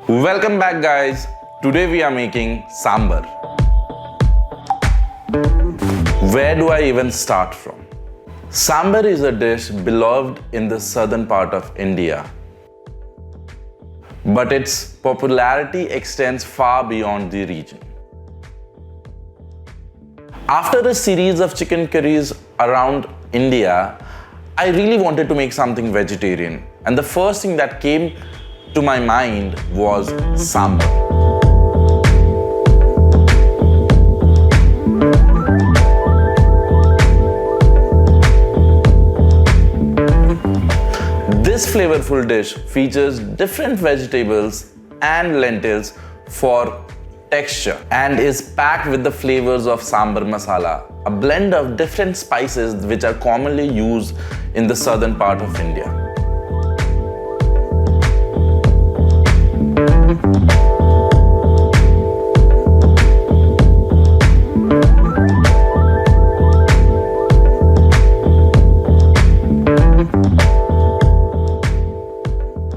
Welcome back guys. Today we are making Sambar. Where do I even start from? Sambar is a dish beloved in the southern part of India. But its popularity extends far beyond the region. After a series of chicken curries around India, I really wanted to make something vegetarian. And the first thing that came to my mind was Sambar. This flavorful dish features different vegetables and lentils for texture and is packed with the flavors of Sambar masala, a blend of different spices which are commonly used in the southern part of India.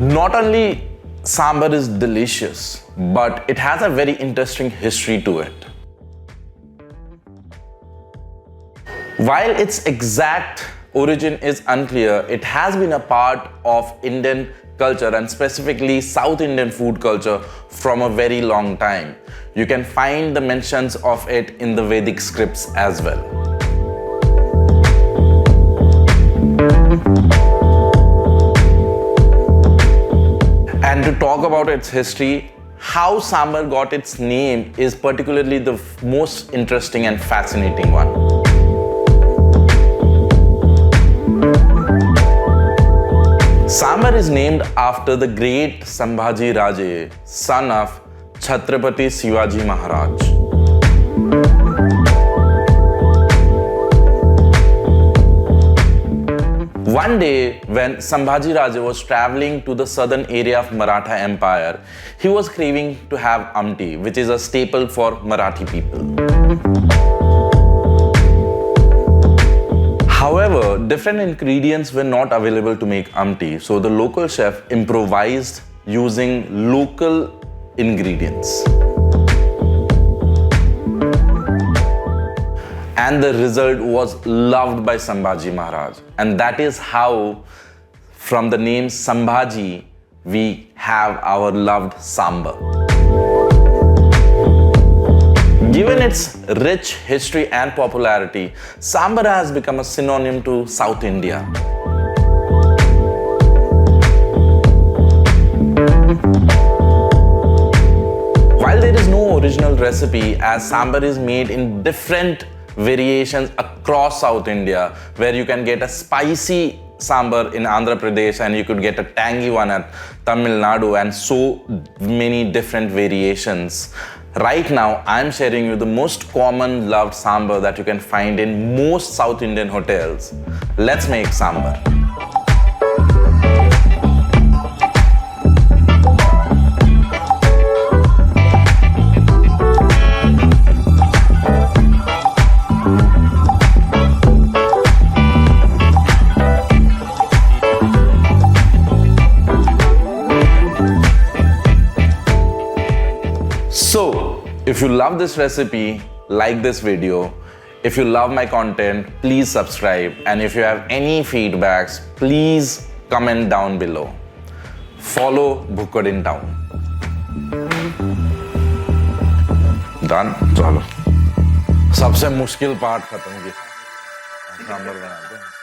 Not only Sambar is delicious, but it has a very interesting history to it. While its exact origin is unclear, it has been a part of Indian culture and specifically South Indian food culture from a very long time. You can find the mentions of it in the Vedic scripts as well. And to talk about its history, how Sambar got its name is particularly the most interesting and fascinating one. Sambar is named after the great Sambhaji Raje, son of Chhatrapati Shivaji Maharaj. One day, when Sambhaji Raje was traveling to the southern area of Maratha Empire, he was craving to have amti, which is a staple for Marathi people. However, different ingredients were not available to make amti, so the local chef improvised using local ingredients. And the result was loved by Sambhaji Maharaj. And that is how, from the name Sambhaji, we have our loved Sambar. Given its rich history and popularity, Sambar has become a synonym to South India. While there is no original recipe, as Sambar is made in different variations across South India, where you can get a spicy sambar in Andhra Pradesh and you could get a tangy one at Tamil Nadu, and so many different variations. Right now, I'm sharing you the most common loved sambar that you can find in most South Indian hotels. Let's make sambar. So, if you love this recipe, like this video. If you love my content, please subscribe. And if you have any feedbacks, please comment down below. Follow Bhukkad in town. Done? चलो सबसे मुश्किल part खत्म किया. सांभर बनाते हैं.